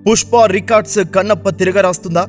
Pushpa records Kannappa తిరగరాస్తుందా?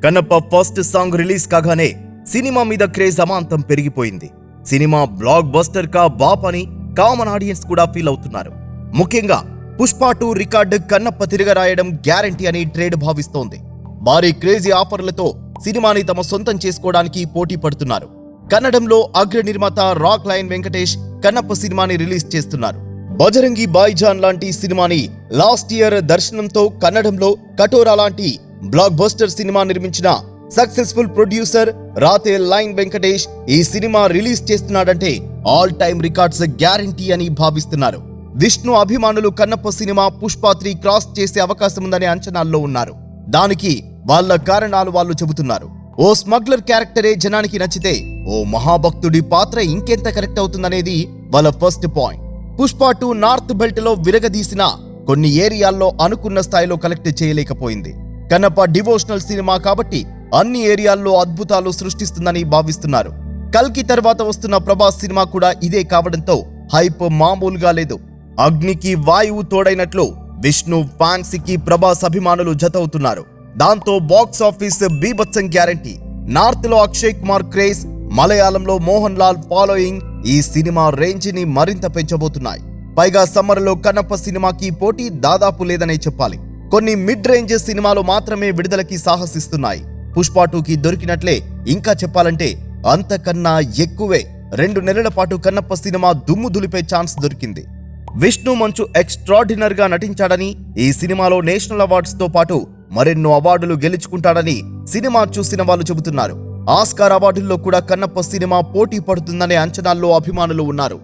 Kannappa first song release కాగానే cinema మీద క్రేజ్ అమాంతం పెరిగిపోయింది. సినిమా బ్లాక్ బస్టర్ కా బాప్ అని కామన్ ఆడియన్స్ కూడా ఫీల్ అవుతున్నారు. ముఖ్యంగా పుష్ప 2 రికార్డు కన్నప్ప తిరగరాయడం గ్యారంటీ అని ట్రేడ్ భావిస్తోంది. భారీ క్రేజీ ఆఫర్లతో సినిమాని తమ సొంతం చేసుకోవడానికి పోటీ పడుతున్నారు. కన్నడంలో అగ్ర నిర్మాత రాక్ లైన్ వెంకటేష్ కన్నప్ప సినిమాని రిలీజ్ చేస్తున్నారు. బజరంగి భాయిజాన్ లాంటి సినిమాని లాస్ట్ ఇయర్ దర్శనంతో కన్నడంలో కఠోరా లాంటి బ్లాక్ బస్టర్ సినిమా నిర్మించిన సక్సెస్ఫుల్ ప్రొడ్యూసర్ రాతే లైన్ వెంకటేష్ ఈ సినిమా రిలీజ్ చేస్తున్నాడంటే ఆల్ టైమ్ రికార్డ్స్ గ్యారంటీ అని భావిస్తున్నారు. విష్ణు అభిమానులు కన్నప్ప సినిమా పుష్ప 3 క్రాస్ చేసే అవకాశం ఉందనే అంచనాల్లో ఉన్నారు. దానికి వాళ్ళ కారణాలు వాళ్ళు చెబుతున్నారు. ఓ స్మగ్లర్ క్యారెక్టరే జనానికి నచ్చితే ఓ మహాభక్తుడి పాత్ర ఇంకెంత కరెక్ట్ అవుతుందనేది వాళ్ళ first point. Pushpa 2 north belt లో విరగదీసిన కొన్ని ఏరియాల్లో అనుకున్న స్థాయిలో కలెక్ట్ చేయలేకపోయింది. కన్నప్ప డివోషనల్ సినిమా కాబట్టి అన్ని ఏరియాల్లో అద్భుతాలు సృష్టిస్తుందని భావిస్తున్నారు. కల్కి తర్వాత వస్తున్న ప్రభాస్ సినిమా కూడా ఇదే కావడంతో హైప్ మామూలుగా లేదు. అగ్నికి వాయువు తోడైనట్లు విష్ణు ఫ్యాన్స్ కి ప్రభాస్ అభిమానులు జతవుతున్నారు. దాంతో బాక్స్ ఆఫీస్ బీభత్సం గ్యారంటీ. నార్త్ లో అక్షయ్ కుమార్ క్రేజ్, మలయాళంలో మోహన్ లాల్ ఫాలోయింగ్ ఈ సినిమా రేంజ్ ని మరింత పెంచబోతున్నాయి. పైగా సమ్మర్ లో కన్నప్ప సినిమాకి పోటీ దాదాపు లేదనే చెప్పాలి. కొన్ని మిడ్ రేంజ్ సినిమాలు మాత్రమే విడుదలకి సాహసిస్తున్నాయి. పుష్ప 2కి దొరికినట్లే ఇంకా చెప్పాలంటే అంతకన్నా ఎక్కువే 2 నెలల పాటు కన్నప్ప సినిమా దుమ్ము దులిపే ఛాన్స్ దొరికింది. విష్ణు మంచు ఎక్స్ట్రాడినరీ గా నటించాడని, ఈ సినిమాలో నేషనల్ అవార్డ్స్ తో పాటు మరెన్నో అవార్డులు గెలుచుకుంటాడని సినిమా చూసిన వాళ్ళు చెబుతున్నారు. ఆస్కార్ అవార్డుల్లో కూడా కన్నప్ప సినిమా పోటీ పడుతుందనే అంచనాల్లో అభిమానులు ఉన్నారు.